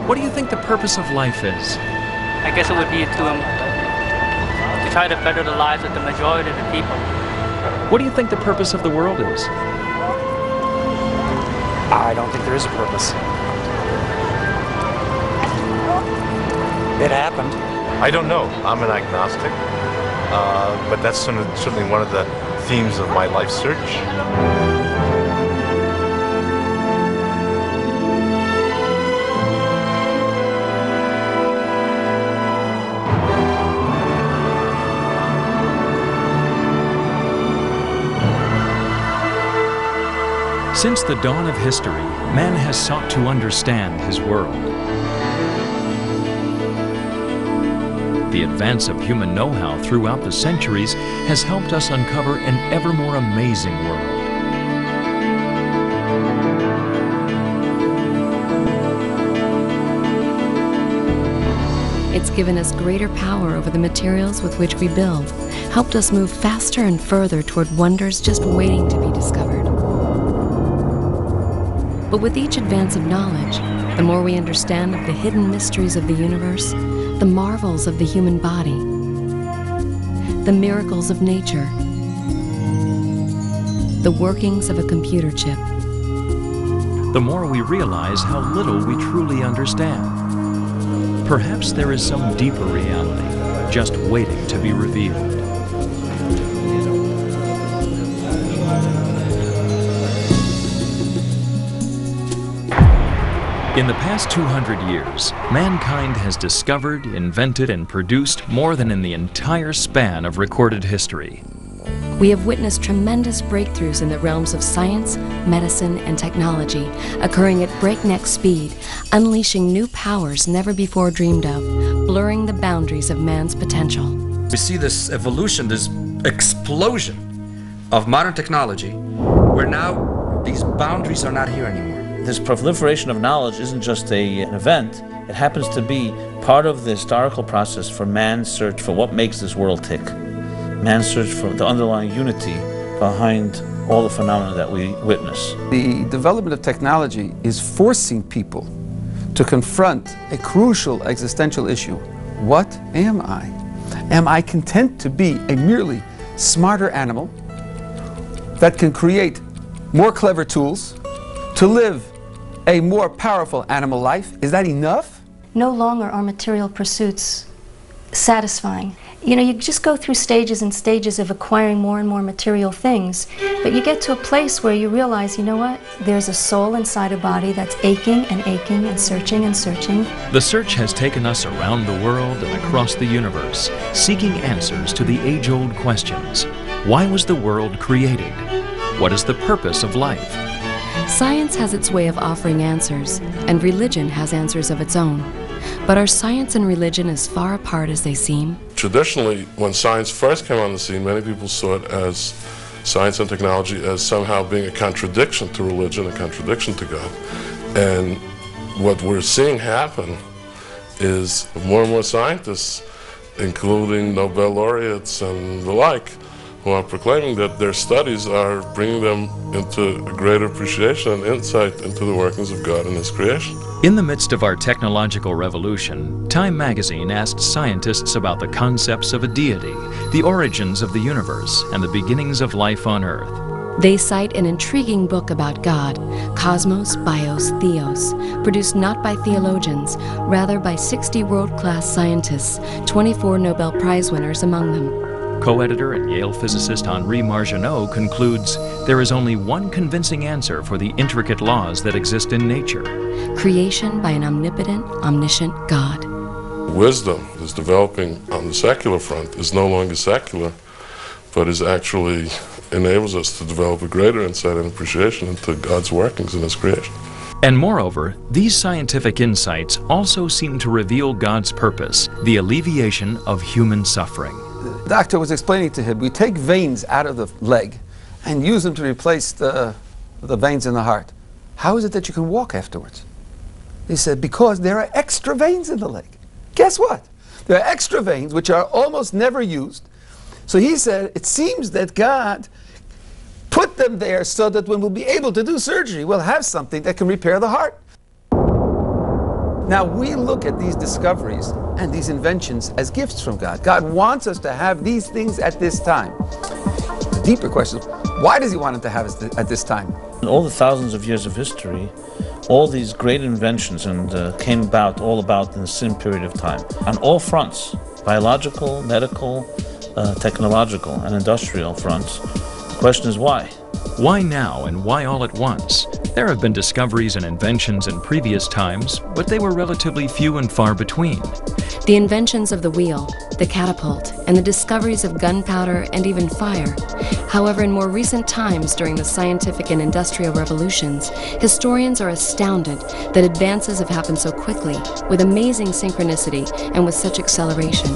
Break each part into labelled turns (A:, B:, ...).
A: What do you think the purpose of life is?
B: I guess it would be to try to better the lives of the majority of the people.
A: What do you think the purpose of the world is?
C: I don't think there is a purpose. It happened.
D: I don't know. I'm an agnostic, but that's certainly one of the themes of my life search.
A: Since the dawn of history, man has sought to understand his world. The advance of human know-how throughout the centuries has helped us uncover an ever more amazing world.
E: It's given us greater power over the materials with which we build, helped us move faster and further toward wonders just waiting to be discovered. But with each advance of knowledge, the more we understand of the hidden mysteries of the universe, the marvels of the human body, the miracles of nature, the workings of a computer chip,
A: the more we realize how little we truly understand. Perhaps there is some deeper reality just waiting to be revealed. In the past 200 years, mankind has discovered, invented, and produced more than in the entire span of recorded history.
E: We have witnessed tremendous breakthroughs in the realms of science, medicine, and technology, occurring at breakneck speed, unleashing new powers never before dreamed of, blurring the boundaries of man's potential.
F: We see this evolution, this explosion of modern technology, where now these boundaries are not here anymore.
G: This proliferation of knowledge isn't just an event, it happens to be part of the historical process for man's search for what makes this world tick. Man's search for the underlying unity behind all the phenomena that we witness.
H: The development of technology is forcing people to confront a crucial existential issue. What am I? Am I content to be a merely smarter animal that can create more clever tools to live a more powerful animal life? Is that enough?
I: No longer are material pursuits satisfying. You know, you just go through stages and stages of acquiring more and more material things, but you get to a place where you realize, you know what, there's a soul inside a body that's aching and searching and searching.
A: The search has taken us around the world and across the universe, seeking answers to the age-old questions. Why was the world created? What is the purpose of life?
E: Science has its way of offering answers, and religion has answers of its own. But are science and religion as far apart as they seem?
J: Traditionally, when science first came on the scene, many people saw it as science and technology as somehow being a contradiction to religion, a contradiction to God. And what we're seeing happen is more and more scientists, including Nobel laureates and the like, who are proclaiming that their studies are bringing them into a greater appreciation and insight into the workings of God and His creation.
A: In the midst of our technological revolution, Time magazine asked scientists about the concepts of a deity, the origins of the universe, and the beginnings of life on Earth.
E: They cite an intriguing book about God, Cosmos, Bios, Theos, produced not by theologians, rather by 60 world-class scientists, 24 Nobel Prize winners among them.
A: Co-editor and Yale physicist Henri Margenot concludes, there is only one convincing answer for the intricate laws that exist in nature.
E: Creation by an omnipotent, omniscient God.
J: Wisdom is developing on the secular front is no longer secular, but is actually enables us to develop a greater insight and appreciation into God's workings in His creation.
A: And moreover, these scientific insights also seem to reveal God's purpose, the alleviation of human suffering.
H: The doctor was explaining to him, we take veins out of the leg and use them to replace the veins in the heart. How is it that you can walk afterwards? He said, because there are extra veins in the leg. Guess what? There are extra veins which are almost never used. So he said, it seems that God put them there so that when we'll be able to do surgery, we'll have something that can repair the heart. Now we look at these discoveries and these inventions as gifts from God. God wants us to have these things at this time. The deeper question is, why does he want us to have us at this time?
G: In all the thousands of years of history, all these great inventions came about all about in the same period of time. On all fronts, biological, medical, technological, and industrial fronts. The question is why?
A: Why now and why all at once? There have been discoveries and inventions in previous times, but they were relatively few and far between.
E: The inventions of the wheel, the catapult, and the discoveries of gunpowder and even fire. However, in more recent times during the scientific and industrial revolutions, historians are astounded that advances have happened so quickly, with amazing synchronicity and with such acceleration.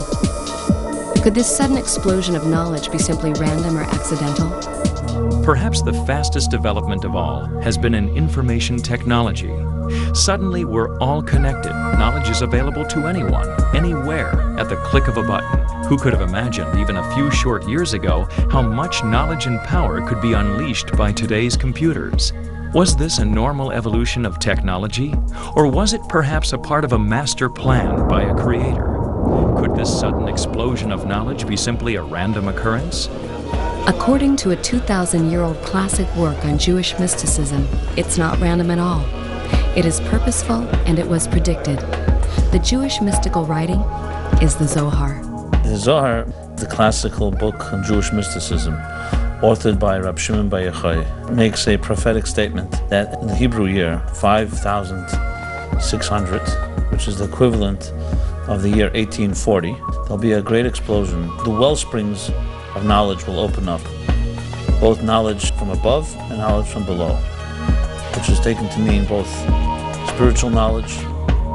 E: Could this sudden explosion of knowledge be simply random or accidental?
A: Perhaps the fastest development of all has been in information technology. Suddenly, we're all connected. Knowledge is available to anyone, anywhere, at the click of a button. Who could have imagined even a few short years ago how much knowledge and power could be unleashed by today's computers? Was this a normal evolution of technology? Or was it perhaps a part of a master plan by a creator? Could this sudden explosion of knowledge be simply a random occurrence?
E: According to a 2,000-year-old classic work on Jewish mysticism, it's not random at all. It is purposeful and it was predicted. The Jewish mystical writing is the Zohar.
G: The Zohar, the classical book on Jewish mysticism, authored by Rab Shimon Bar Yochai, makes a prophetic statement that in the Hebrew year 5,600, which is the equivalent of the year 1840, there'll be a great explosion. The well springs of knowledge will open up, both knowledge from above and knowledge from below, which is taken to mean both spiritual knowledge,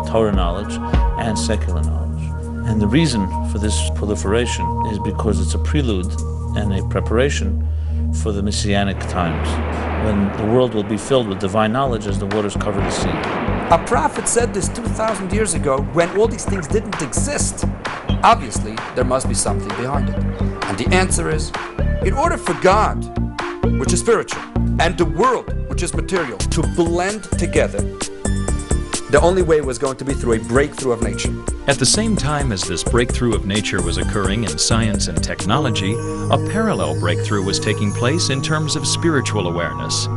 G: Torah knowledge, and secular knowledge. And the reason for this proliferation is because it's a prelude and a preparation for the messianic times, when the world will be filled with divine knowledge as the waters cover the sea.
K: A prophet said this 2,000 years ago when all these things didn't exist. Obviously, there must be something behind it. And the answer is, in order for God, which is spiritual, and the world, which is material, to blend together, the only way was going to be through a breakthrough of nature.
A: At the same time as this breakthrough of nature was occurring in science and technology, a parallel breakthrough was taking place in terms of spiritual awareness.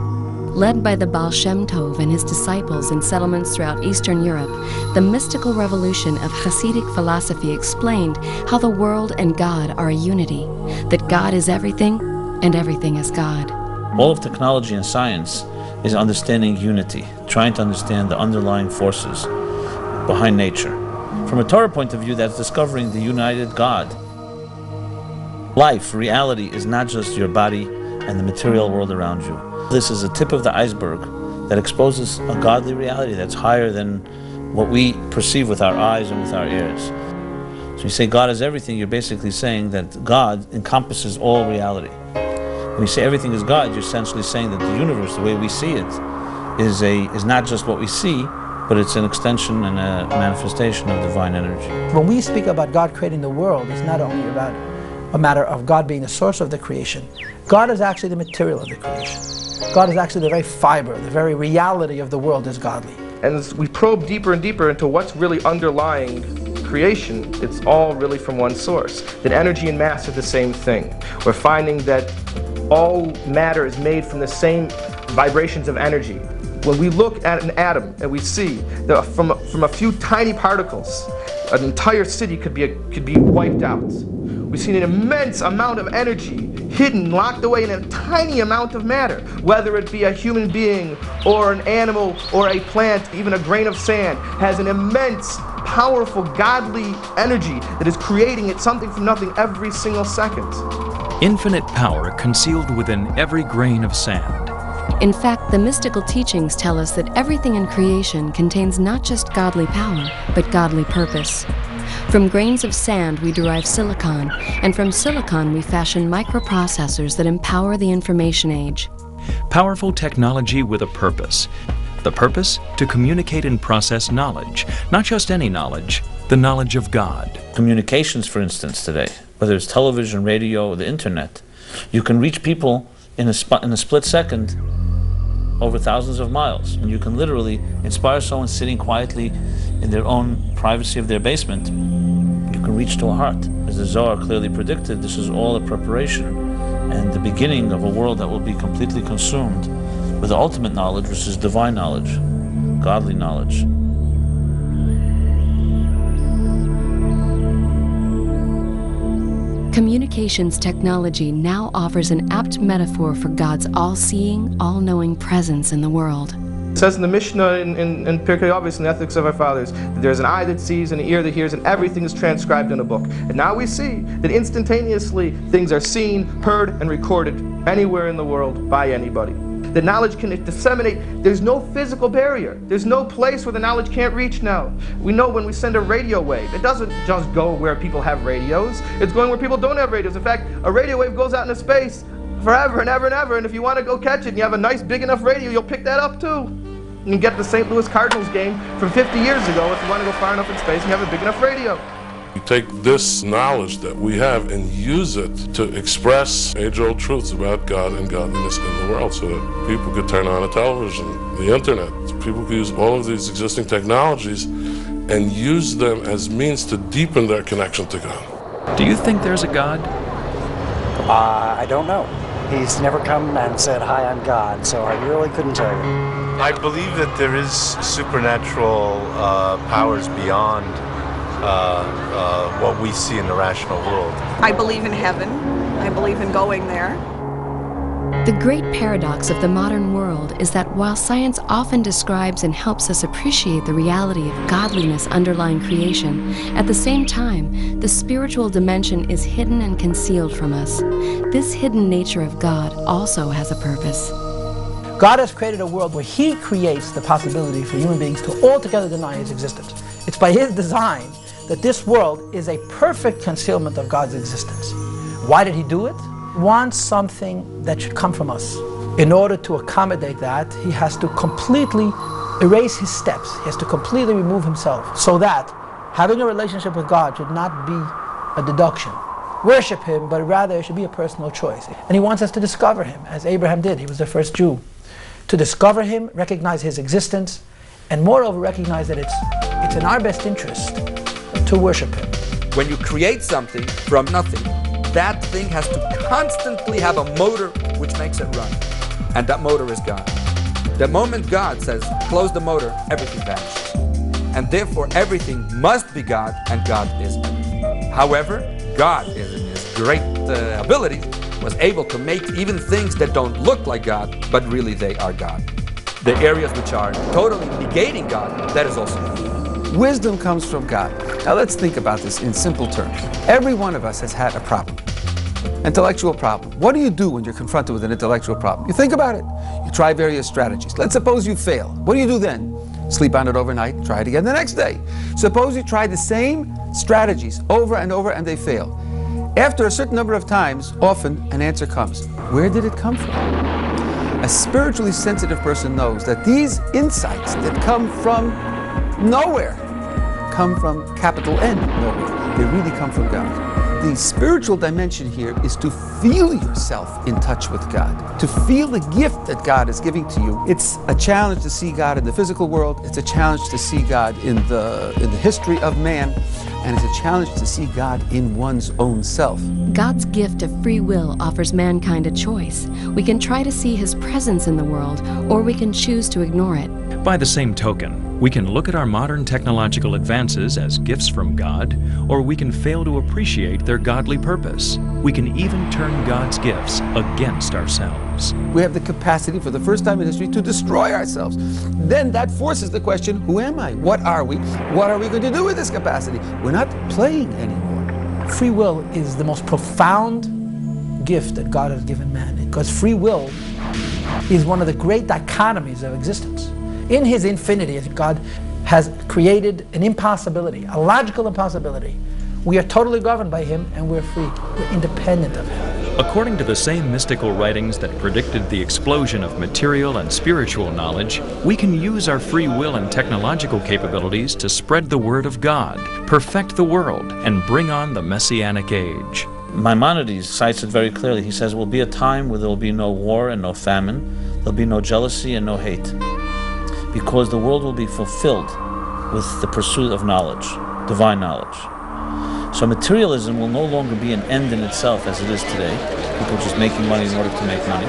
E: Led by the Baal Shem Tov and his disciples in settlements throughout Eastern Europe, the mystical revolution of Hasidic philosophy explained how the world and God are a unity, that God is everything and everything is God.
G: All of technology and science is understanding unity, trying to understand the underlying forces behind nature. From a Torah point of view, that's discovering the united God. Life, reality, is not just your body and the material world around you. This is a tip of the iceberg that exposes a godly reality that's higher than what we perceive with our eyes and with our ears. So you say God is everything, you're basically saying that God encompasses all reality. When you say everything is God, you're essentially saying that the universe, the way we see it, is not just what we see, but it's an extension and a manifestation of divine energy.
L: When we speak about God creating the world, it's not only about a matter of God being the source of the creation. God is actually the material of the creation. God is actually the very fiber, the very reality of the world is godly.
M: And as we probe deeper and deeper into what's really underlying creation, it's all really from one source. That energy and mass are the same thing. We're finding that all matter is made from the same vibrations of energy. When we look at an atom and we see that from a few tiny particles, an entire city could be wiped out. We've seen an immense amount of energy hidden, locked away in a tiny amount of matter, whether it be a human being or an animal or a plant, even a grain of sand, has an immense, powerful, godly energy that is creating it something from nothing every single second.
A: Infinite power concealed within every grain of sand.
E: In fact, the mystical teachings tell us that everything in creation contains not just godly power, but godly purpose. From grains of sand we derive silicon, and from silicon we fashion microprocessors that empower the information age.
A: Powerful technology with a purpose. The purpose? To communicate and process knowledge. Not just any knowledge, the knowledge of God.
G: Communications, for instance, today, whether it's television, radio, or the internet, you can reach people in a split second over thousands of miles. And you can literally inspire someone sitting quietly in their own privacy of their basement. You can reach to a heart. As the Zohar clearly predicted, this is all a preparation and the beginning of a world that will be completely consumed with the ultimate knowledge, which is divine knowledge, godly knowledge.
E: Communications technology now offers an apt metaphor for God's all-seeing, all-knowing presence in the world.
M: It says in the Mishnah in Pirkei Avos, in the Ethics of Our Fathers, that there's an eye that sees and an ear that hears, and everything is transcribed in a book. And now we see that instantaneously things are seen, heard, and recorded anywhere in the world by anybody. The knowledge can disseminate. There's no physical barrier. There's no place where the knowledge can't reach now. We know when we send a radio wave, it doesn't just go where people have radios. It's going where people don't have radios. In fact, a radio wave goes out into space forever and ever and ever, and if you want to go catch it and you have a nice big enough radio, you'll pick that up too. You can get the St. Louis Cardinals game from 50 years ago if you want to go far enough in space and you have a big enough radio.
J: You take this knowledge that we have and use it to express age-old truths about God and godliness in the world so that people could turn on a television, the internet. People could use all of these existing technologies and use them as means to deepen their connection to God.
A: Do you think there's a God?
C: I don't know. He's never come and said, "Hi, I'm God," so I really couldn't tell you.
D: I believe that there is supernatural powers beyond what we see in the rational world.
N: I believe in heaven. I believe in going there.
E: The great paradox of the modern world is that while science often describes and helps us appreciate the reality of godliness underlying creation, at the same time, the spiritual dimension is hidden and concealed from us. This hidden nature of God also has a purpose.
L: God has created a world where He creates the possibility for human beings to altogether deny His existence. It's by His design that this world is a perfect concealment of God's existence. Why did He do it? He wants something that should come from us. In order to accommodate that, He has to completely erase His steps. He has to completely remove Himself so that having a relationship with God should not be a deduction. Worship Him, but rather it should be a personal choice. And He wants us to discover Him, as Abraham did. He was the first Jew. To discover Him, recognize His existence, and moreover recognize that it's in our best interest to worship Him.
K: When you create something from nothing, that thing has to constantly have a motor which makes it run. And that motor is God. The moment God says, close the motor, everything vanishes. And therefore everything must be God, and God is everything. However, God, in His great abilities, was able to make even things that don't look like God, but really they are God. The areas which are totally negating God, that is also God.
H: Wisdom comes from God. Now let's think about this in simple terms. Every one of us has had a problem, intellectual problem. What do you do when you're confronted with an intellectual problem? You think about it. You try various strategies. Let's suppose you fail. What do you do then? Sleep on it overnight, try it again the next day. Suppose you try the same strategies over and over and they fail. After a certain number of times, often an answer comes. Where did it come from? A spiritually sensitive person knows that these insights that come from nowhere come from capital N, nowhere. They really come from God. The spiritual dimension here is to feel yourself in touch with God, to feel the gift that God is giving to you. It's a challenge to see God in the physical world. It's a challenge to see God in the history of man. And it's a challenge to see God in one's own self.
E: God's gift of free will offers mankind a choice. We can try to see His presence in the world, or we can choose to ignore it.
A: By the same token, we can look at our modern technological advances as gifts from God, or we can fail to appreciate their godly purpose. We can even turn God's gifts against ourselves.
H: We have the capacity for the first time in history to destroy ourselves. Then that forces the question, who am I? What are we? What are we going to do with this capacity? We're not playing anymore.
L: Free will is the most profound gift that God has given man, because free will is one of the great dichotomies of existence. In His infinity, God has created an impossibility, a logical impossibility. We are totally governed by Him, and we're free. We're independent of Him.
A: According to the same mystical writings that predicted the explosion of material and spiritual knowledge, we can use our free will and technological capabilities to spread the word of God, perfect the world, and bring on the Messianic age.
G: Maimonides cites it very clearly. He says, there will be a time where there will be no war and no famine. There'll be no jealousy and no hate, because the world will be fulfilled with the pursuit of knowledge, divine knowledge. So materialism will no longer be an end in itself as it is today, people just making money in order to make money.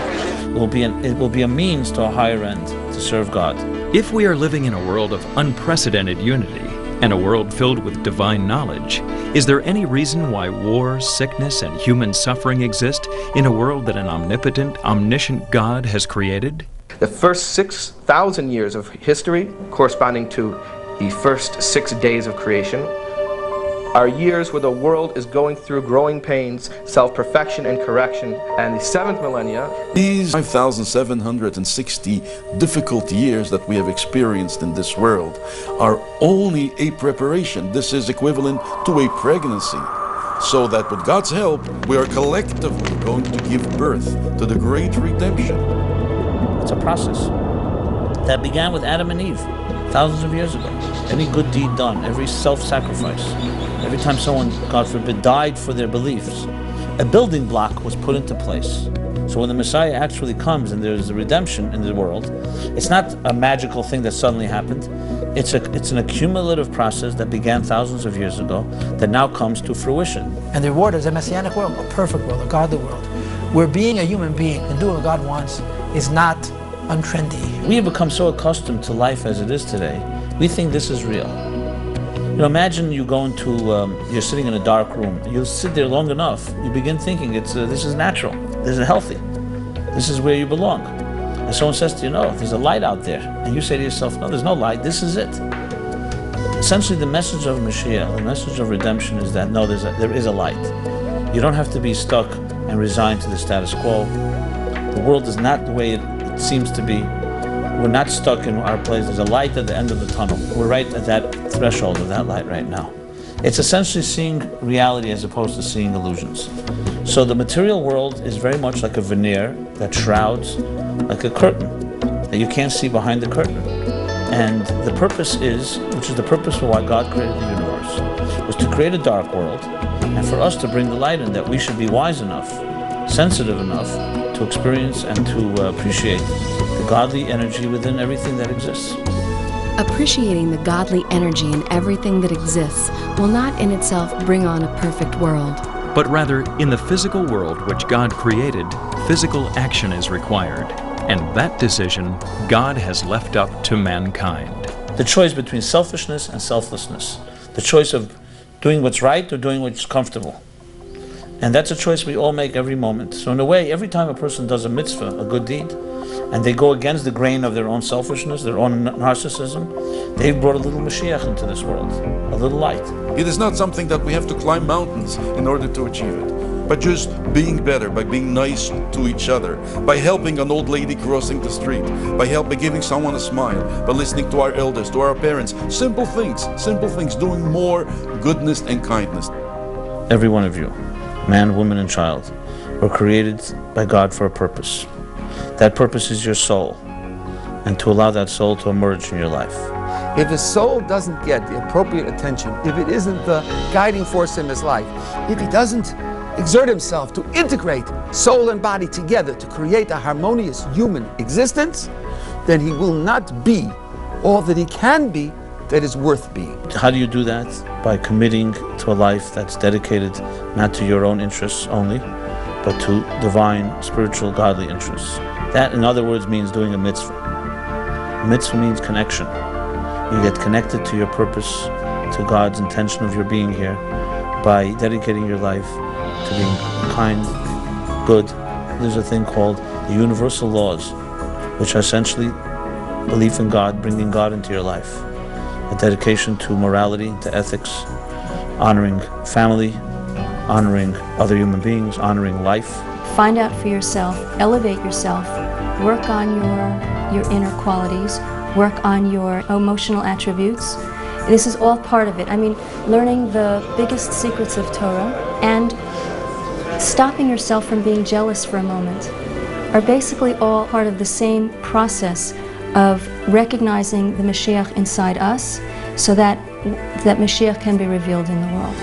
G: It will be a means to a higher end, to serve God.
A: If we are living in a world of unprecedented unity and a world filled with divine knowledge, is there any reason why war, sickness, and human suffering exist in a world that an omnipotent, omniscient God has created?
M: The first 6,000 years of history, corresponding to the first 6 days of creation, are years where the world is going through growing pains, self-perfection and correction. And the 7th millennia,
O: these 5,760 difficult years that we have experienced in this world are only a preparation. This is equivalent to a pregnancy. So that with God's help, we are collectively going to give birth to the great redemption.
G: It's a process that began with Adam and Eve thousands of years ago. Every good deed done, every self-sacrifice, every time someone, God forbid, died for their beliefs, a building block was put into place. So when the Messiah actually comes and there's a redemption in the world, it's not a magical thing that suddenly happened. It's an accumulative process that began thousands of years ago that now comes to fruition.
L: And the reward is a messianic world, a perfect world, a godly world, where being a human being and doing what God wants is not untrendy.
G: We have become so accustomed to life as it is today, we think this is real. You know, imagine you go into, you're sitting in a dark room, you sit there long enough, you begin thinking this is natural, this is healthy, this is where you belong. And someone says to you, no, there's a light out there. And you say to yourself, no, there's no light, this is it. Essentially, the message of Mashiach, the message of redemption is that, no, there is a light. You don't have to be stuck and resigned to the status quo. The world is not the way it seems to be. We're not stuck in our place. There's a light at the end of the tunnel. We're right at that threshold of that light right now. It's essentially seeing reality as opposed to seeing illusions. So the material world is very much like a veneer that shrouds, like a curtain, that you can't see behind the curtain. And the purpose is, which is the purpose for why God created the universe, was to create a dark world and for us to bring the light in, that we should be wise enough, sensitive enough to experience and to appreciate the godly energy within everything that exists.
E: Appreciating the godly energy in everything that exists will not in itself bring on a perfect world.
A: But rather, in the physical world which God created, physical action is required. And that decision God has left up to mankind.
G: The choice between selfishness and selflessness. The choice of doing what's right or doing what's comfortable. And that's a choice we all make every moment. So in a way, every time a person does a mitzvah, a good deed, and they go against the grain of their own selfishness, their own narcissism, they've brought a little Mashiach into this world, a little light.
O: It is not something that we have to climb mountains in order to achieve it, but just being better, by being nice to each other, by helping an old lady crossing the street, by giving someone a smile, by listening to our elders, to our parents. Simple things, doing more goodness and kindness.
G: Every one of you, man, woman, and child, were created by God for a purpose. That purpose is your soul, and to allow that soul to emerge in your life.
H: If his soul doesn't get the appropriate attention, if it isn't the guiding force in his life, if he doesn't exert himself to integrate soul and body together to create a harmonious human existence, then he will not be all that he can be that is worth being.
G: How do you do that? By committing to a life that's dedicated not to your own interests only, but to divine, spiritual, godly interests. That, in other words, means doing a mitzvah. A mitzvah means connection. You get connected to your purpose, to God's intention of your being here, by dedicating your life to being kind, good. There's a thing called the universal laws, which are essentially belief in God, bringing God into your life. A dedication to morality, to ethics, honoring family, honoring other human beings, honoring life.
I: Find out for yourself, elevate yourself, work on your inner qualities, work on your emotional attributes. This is all part of it. I mean, learning the biggest secrets of Torah and stopping yourself from being jealous for a moment are basically all part of the same process of recognizing the Mashiach inside us so that Mashiach can be revealed in the world.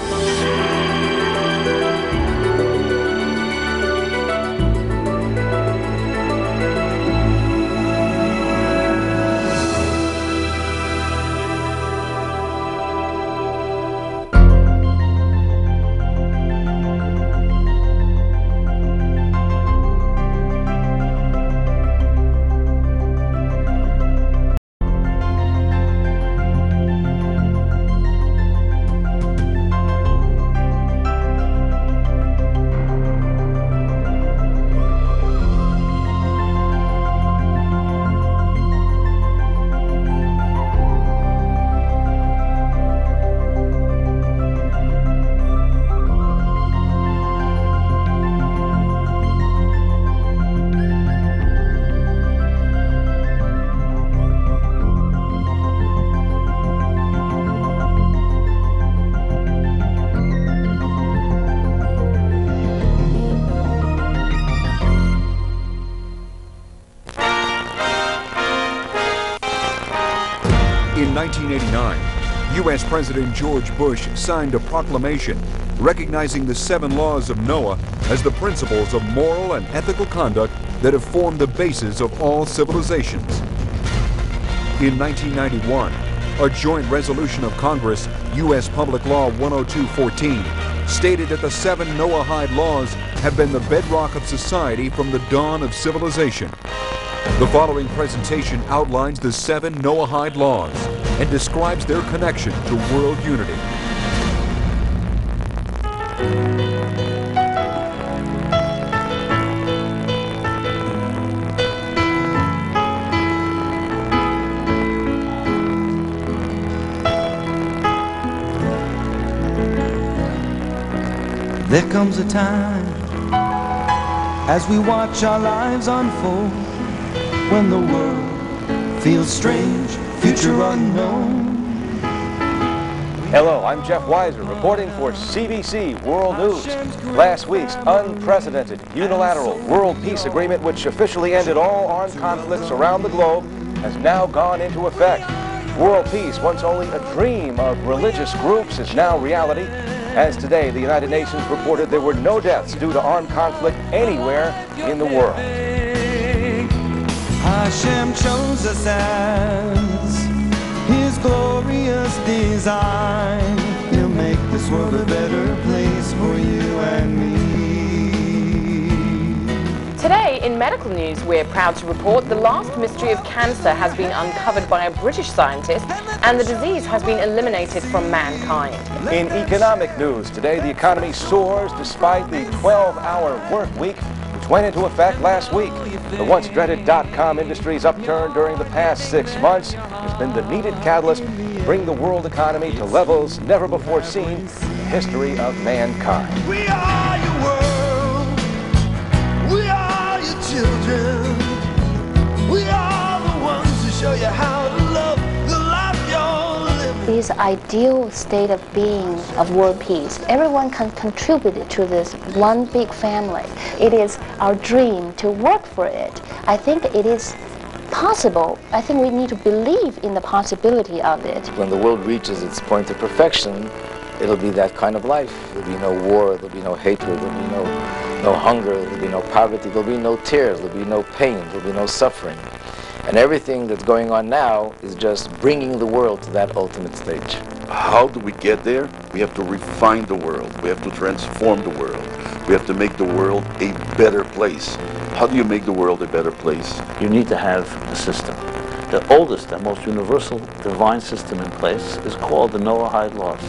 P: 1989, U.S. President George Bush signed a proclamation recognizing the 7 laws of Noah as the principles of moral and ethical conduct that have formed the basis of all civilizations. In 1991, a joint resolution of Congress, U.S. Public Law 10214, stated that the 7 Noahide laws have been the bedrock of society from the dawn of civilization. The following presentation outlines the 7 Noahide laws and describes their connection to world unity.
Q: There comes a time as we watch our lives unfold, when the world feels strange, future unknown.
R: Hello, I'm Jeff Weiser, reporting for CBC World News. Last week's unprecedented unilateral world peace agreement, which officially ended all armed conflicts around the globe, has now gone into effect. World peace, once only a dream of religious groups, is now reality. As today, the United Nations reported there were no deaths due to armed conflict anywhere in the world.
Q: HaShem chose us as His glorious design. He'll make this world a better place for you and me.
S: Today, in medical news, we're proud to report the last mystery of cancer has been uncovered by a British scientist, and the disease has been eliminated from mankind.
R: In economic news, today the economy soars despite the 12-hour work week, which went into effect last week. The once dreaded .com industry's upturn during the past 6 months has been the needed catalyst to bring the world economy to levels never before seen in the history of mankind.
Q: We are your world. We are your children. We are the ones who show you how to love the life you're living.
T: This ideal state of being of world peace, everyone can contribute to this one big family. It is our dream to work for it. I think it is possible. I think we need to believe in the possibility of it.
U: When the world reaches its point of perfection, it'll be that kind of life. There'll be no war, there'll be no hatred, there'll be no hunger, there'll be no poverty, there'll be no tears, there'll be no pain, there'll be no suffering. And everything that's going on now is just bringing the world to that ultimate stage.
O: How do we get there? We have to refine the world. We have to transform the world. We have to make the world a better place. How do you make the world a better place?
G: You need to have a system. The oldest and most universal divine system in place is called the Noahide laws.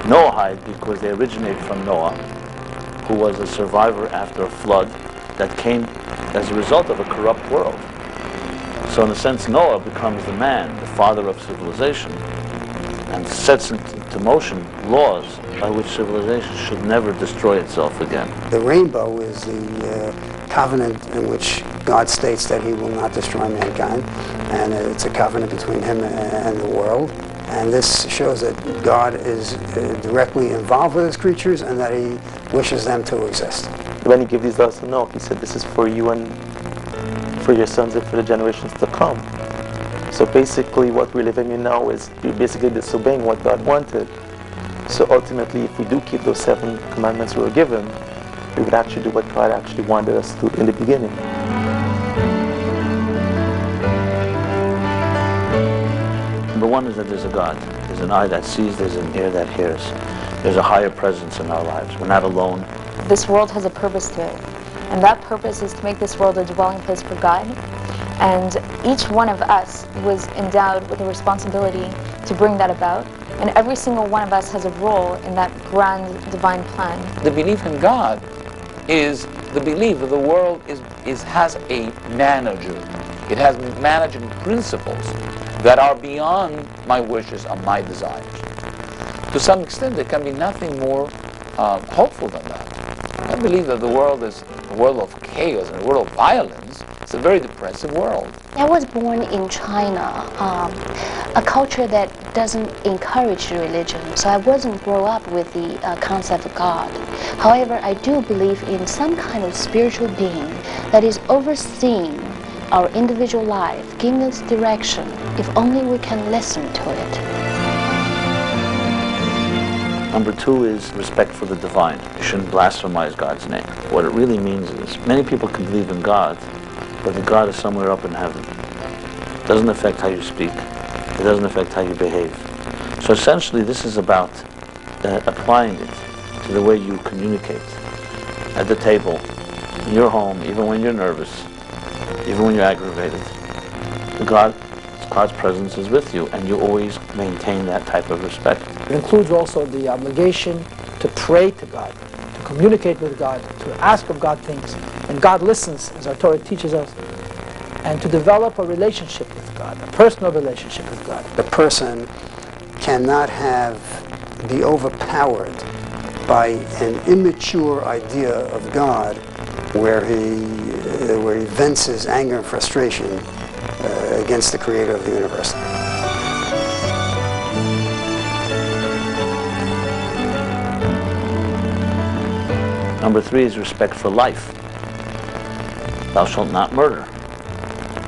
G: Noahide because they originate from Noah, who was a survivor after a flood that came as a result of a corrupt world. So in a sense, Noah becomes the man, the father of civilization, and sets into motion laws by which civilization should never destroy itself again.
V: The rainbow is the covenant in which God states that He will not destroy mankind, and it's a covenant between Him and the world. And this shows that God is directly involved with His creatures and that He wishes them to exist.
W: When He gave these laws to Noah, He said, this is for you and for your sons and for the generations to come. So basically what we're living in now is you're basically disobeying what God wanted. So ultimately, if we do keep those 7 commandments we were given, we would actually do what God actually wanted us to do in the beginning.
G: Number one is that there's a God. There's an eye that sees, there's an ear that hears. There's a higher presence in our lives. We're not alone.
I: This world has a purpose to it. And that purpose is to make this world a dwelling place for God. And each one of us was endowed with a responsibility to bring that about. And every single one of us has a role in that grand divine plan.
K: The belief in God is the belief that the world has a manager. It has managing principles that are beyond my wishes and my desires. To some extent, there can be nothing more hopeful than that. I believe that the world is a world of chaos and a world of violence. It's a very depressive world.
T: I was born in China, a culture that doesn't encourage religion, so I wasn't grow up with the concept of God. However, I do believe in some kind of spiritual being that is overseeing our individual life, giving us direction, if only we can listen to it.
G: Number 2 is respect for the divine. You shouldn't blasphemize God's name. What it really means is, many people can believe in God, but the God is somewhere up in heaven. It doesn't affect how you speak. It doesn't affect how you behave. So essentially, this is about applying it to the way you communicate. At the table, in your home, even when you're nervous, even when you're aggravated, God's presence is with you, and you always maintain that type of respect.
L: It includes also the obligation to pray to God, to communicate with God, to ask of God things, and God listens, as our Torah teaches us, and to develop a relationship with God, a personal relationship with God.
V: The person cannot be overpowered by an immature idea of God where he vents his anger and frustration against the creator of the universe.
G: Number 3 is respect for life. Thou shalt not murder.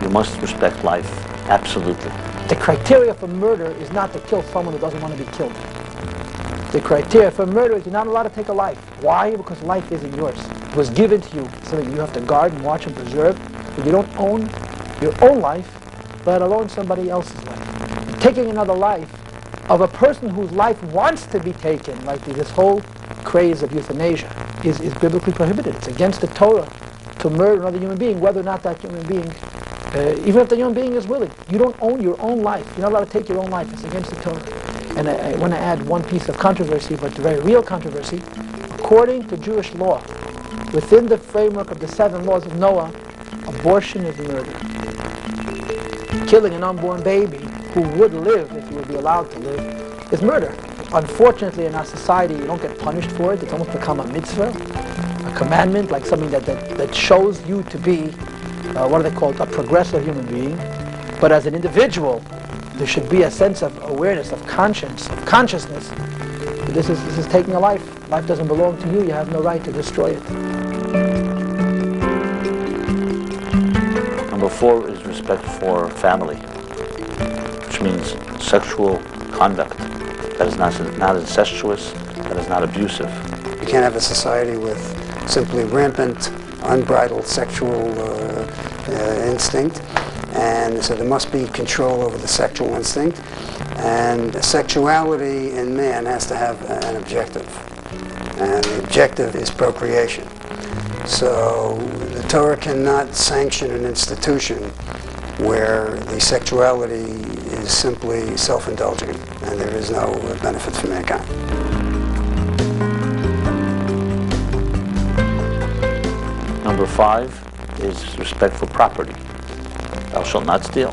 G: You must respect life, absolutely.
L: The criteria for murder is not to kill someone who doesn't want to be killed. The criteria for murder is you're not allowed to take a life. Why? Because life isn't yours. It was given to you so that you have to guard and watch and preserve. But you don't own your own life, let alone somebody else's life. Taking another life of a person whose life wants to be taken, like this whole craze of euthanasia, is biblically prohibited. It's against the Torah to murder another human being, whether or not that human being, even if the human being is willing. You don't own your own life. You're not allowed to take your own life. It's against the Torah. And I want to add one piece of controversy, but it's a very real controversy. According to Jewish law, within the framework of the 7 laws of Noah, abortion is murder. Killing an unborn baby who would live if he would be allowed to live is murder. Unfortunately, in our society, you don't get punished for it. It's almost become a mitzvah, a commandment, like something that shows you to be, what are they called, a progressive human being. But as an individual, there should be a sense of awareness, of consciousness. This is taking a life. Life doesn't belong to you. You have no right to destroy it.
G: Number 4 is respect for family, which means sexual conduct that is not incestuous, that is not abusive.
V: You can't have a society with simply rampant, unbridled sexual instinct. And so there must be control over the sexual instinct. And sexuality in man has to have an objective. And the objective is procreation. So the Torah cannot sanction an institution where the sexuality is simply self-indulgent and there is no benefit for mankind.
G: Number 5 is respect for property. Thou shalt not steal.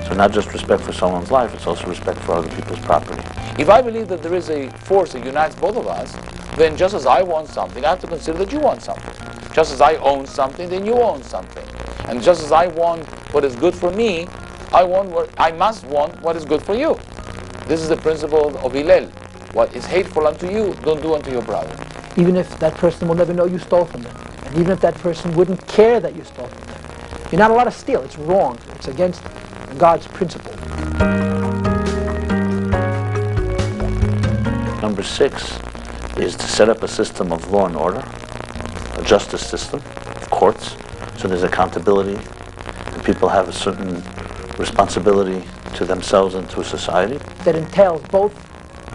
G: So not just respect for someone's life, it's also respect for other people's property.
B: If I believe that there is a force that unites both of us, then just as I want something, I have to consider that you want something. Just as I own something, then you own something. And just as I want what is good for me, I must want what is good for you. This is the principle of Hillel. What is hateful unto you, don't do unto your brother.
L: Even if that person will never know you stole from them. And even if that person wouldn't care that you stole from them. You're not allowed to steal. It's wrong. It's against God's principle.
G: Number 6 is to set up a system of law and order, a justice system, of courts, so there's accountability, and people have a certain responsibility to themselves and to society.
L: That entails both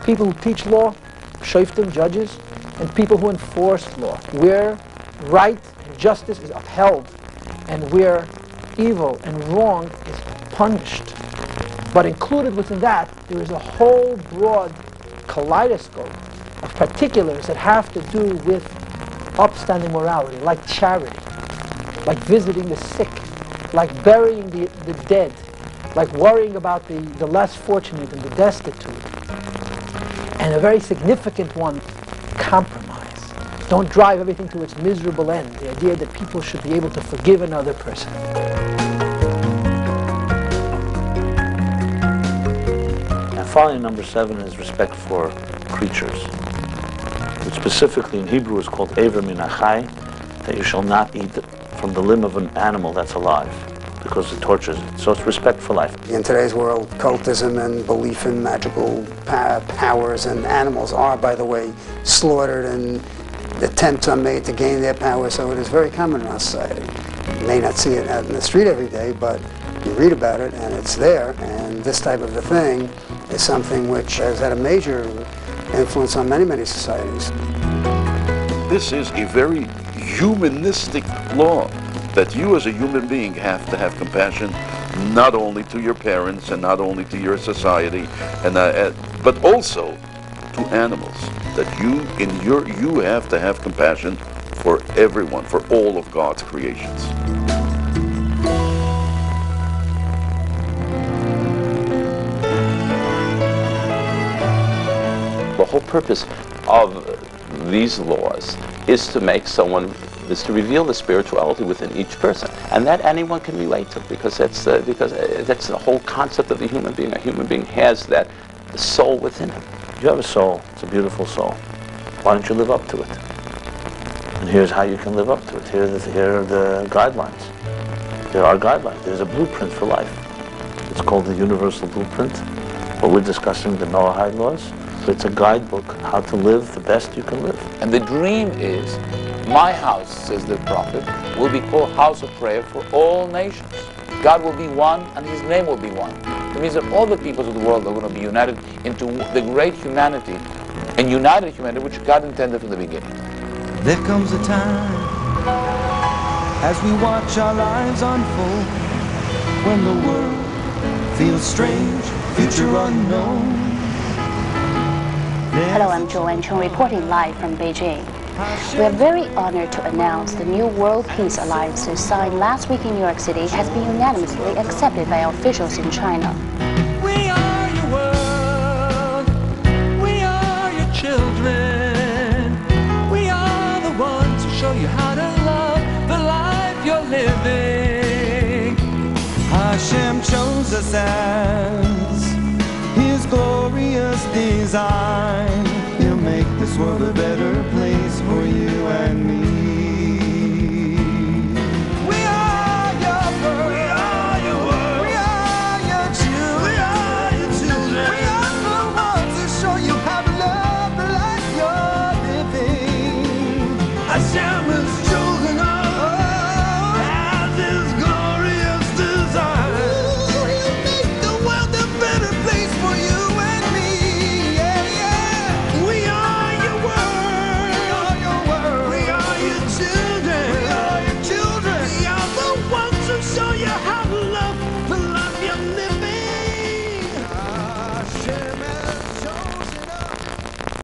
L: people who teach law, shoftim, judges, and people who enforce law, where right and justice is upheld, and where evil and wrong is punished. But included within that, there is a whole broad kaleidoscope of particulars that have to do with upstanding morality, like charity, like visiting the sick, like burying the dead, like worrying about the less fortunate and the destitute. And a very significant one, compromise. Don't drive everything to its miserable end. The idea that people should be able to forgive another person.
G: And finally, number 7 is respect for creatures, which specifically in Hebrew is called Ever Min HaChai, that you shall not eat from the limb of an animal that's alive, because it tortures it. So it's respect for life.
V: In today's world, cultism and belief in magical powers and animals are, by the way, slaughtered, and attempts are made to gain their power, so it is very common in our society. You may not see it out in the street every day, but you read about it and it's there, and this type of a thing is something which has had a major influence on many, many societies.
O: This is a very humanistic law, that you as a human being have to have compassion, not only to your parents and not only to your society, but also to animals. That you have to have compassion for everyone, for all of God's creations.
C: The whole purpose of these laws is to make someone, is to reveal the spirituality within each person, and that anyone can relate to, because that's the whole concept of a human being. A human being has that soul within him.
G: You have a soul. It's a beautiful soul. Why don't you live up to it? And here's how you can live up to it. Here are the guidelines. There are guidelines. There's a blueprint for life. It's called the Universal Blueprint. But we're discussing the Noahide laws. So it's a guidebook how to live the best you can live.
B: And the dream is, my house, says the prophet, will be called house of prayer for all nations. God will be one and his name will be one. It means that all the peoples of the world are going to be united into the great humanity, and united humanity which God intended from the beginning.
Q: There comes a time as we watch our lives unfold, when the world feels strange, future unknown.
T: Hello, I'm Joanne Chung reporting live from Beijing. We are very honored to announce the new World Peace Alliances signed last week in New York City has been unanimously accepted by our officials in China.
Q: We are your world, we are your children, we are the ones who show you how to love the life you're living. HaShem chose us as his glorious design. He'll make this world a better place for you and me. We are your world. We are your world. We are your children. We are your children. We are the ones who show you how to love the life you're living. HaShem